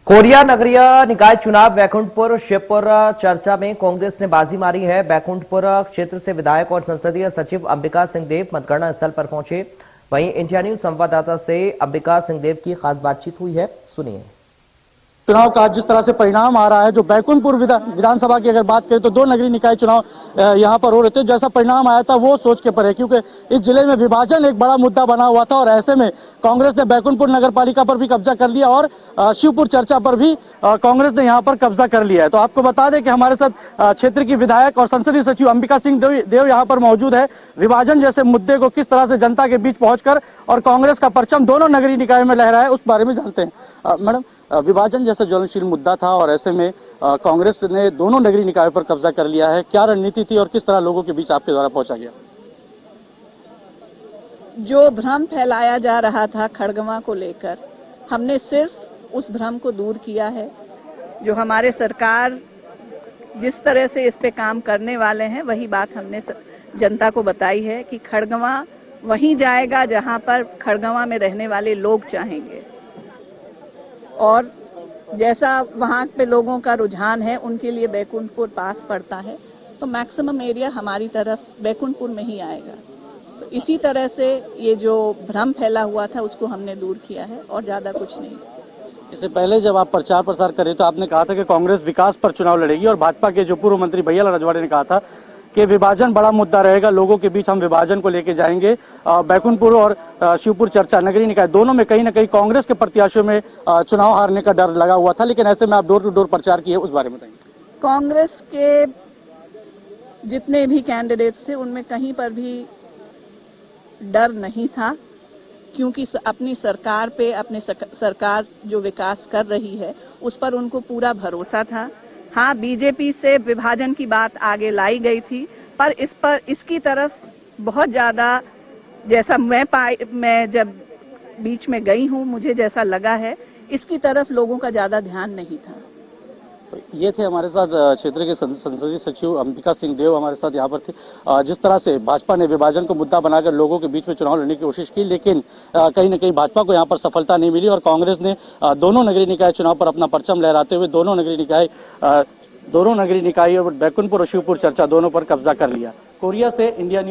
Korea नगरीय निकाय चुनाव बैकुंठपुर शिवपुर चर्चा में कांग्रेस ने बाजी मारी है। बैकुंठपुर क्षेत्र से विधायक और संसदीय सचिव अंबिका सिंह देव मतगणना स्थल पर पहुंचे। वहीं इंडिया न्यूज संवाददाता से अंबिका सिंह देव की खास बातचीत हुई है, सुनिए। चुनाव का जिस तरह से परिणाम आ रहा है, जो बैकुंठपुर विधानसभा की अगर बात करें तो 2 नगरीय निकाय चुनाव यहां पर हो रहे थे। जैसा परिणाम आया था वो सोच के परे, क्योंकि इस जिले में विभाजन एक बड़ा मुद्दा बना हुआ था और ऐसे में कांग्रेस ने बैकुंठपुर नगर पालिका पर भी कब्जा कर लिया और शिवपुर चर्चा पर भी कांग्रेस ने यहां पर कब्जा कर लिया है। तो आपको बता दें कि हमारे साथ क्षेत्र की विधायक और संसदीय सचिव अंबिका सिंह देव यहाँ पर मौजूद है। विभाजन जैसे मुद्दे को किस तरह से जनता के बीच पहुंचकर और कांग्रेस का परचम दोनों नगरीय निकाय में लहरा है, उस बारे में जानते हैं। मैडम, विभाजन जैसा ज्वलनशील मुद्दा था और ऐसे में कांग्रेस ने दोनों नगरीय निकायों पर कब्जा कर लिया है। क्या रणनीति थी और किस तरह लोगों के बीच आपके द्वारा पहुंचा गया? जो भ्रम फैलाया जा रहा था खड़गवां को लेकर, हमने सिर्फ उस भ्रम को दूर किया है। जो हमारे सरकार जिस तरह से इस पे काम करने वाले हैं, वही बात हमने जनता को बताई है कि खड़गवां वहीं जाएगा जहां पर खड़गवां में रहने वाले लोग चाहेंगे। और जैसा वहाँ पे लोगों का रुझान है, उनके लिए बैकुंठपुर पास पड़ता है, तो मैक्सिमम एरिया हमारी तरफ बैकुंठपुर में ही आएगा। तो इसी तरह से ये जो भ्रम फैला हुआ था उसको हमने दूर किया है और ज़्यादा कुछ नहीं। इससे पहले जब आप प्रचार प्रसार करे तो आपने कहा था कि कांग्रेस विकास पर चुनाव लड़ेगी और भाजपा के जो पूर्व मंत्री भैयालाल रजवाड़े ने कहा था कि विभाजन बड़ा मुद्दा रहेगा, लोगों के बीच हम विभाजन को लेके जाएंगे। बैकुंठपुर और शिवपुर चर्चा नगरीय निकाय दोनों में कहीं ना कहीं कांग्रेस के प्रत्याशियों में चुनाव हारने का डर लगा हुआ था, लेकिन ऐसे में आप डोर टू डोर प्रचार किए, उस बारे में बताएंगे। कांग्रेस के जितने भी कैंडिडेट्स थे उनमें कहीं पर भी डर नहीं था, क्योंकि अपनी सरकार पे, अपनी सरकार जो विकास कर रही है उस पर उनको पूरा भरोसा था। हाँ, बीजेपी से विभाजन की बात आगे लाई गई थी, पर इसकी तरफ बहुत ज़्यादा, जैसा मैं जब बीच में गई हूँ, मुझे जैसा लगा है, इसकी तरफ लोगों का ज़्यादा ध्यान नहीं था। तो ये थे हमारे साथ क्षेत्र के संसदीय सचिव अंबिका सिंह देव हमारे साथ यहाँ पर थे। जिस तरह से भाजपा ने विभाजन को मुद्दा बनाकर लोगों के बीच में चुनाव लड़ने की कोशिश की, लेकिन कहीं न कहीं भाजपा को यहाँ पर सफलता नहीं मिली और कांग्रेस ने दोनों नगरीय निकाय चुनाव पर अपना परचम लहराते हुए दोनों नगरीय निकाय और बैकुंठपुर और शिवपुर चर्चा दोनों पर कब्जा कर लिया। कोरिया से इंडिया न्यूज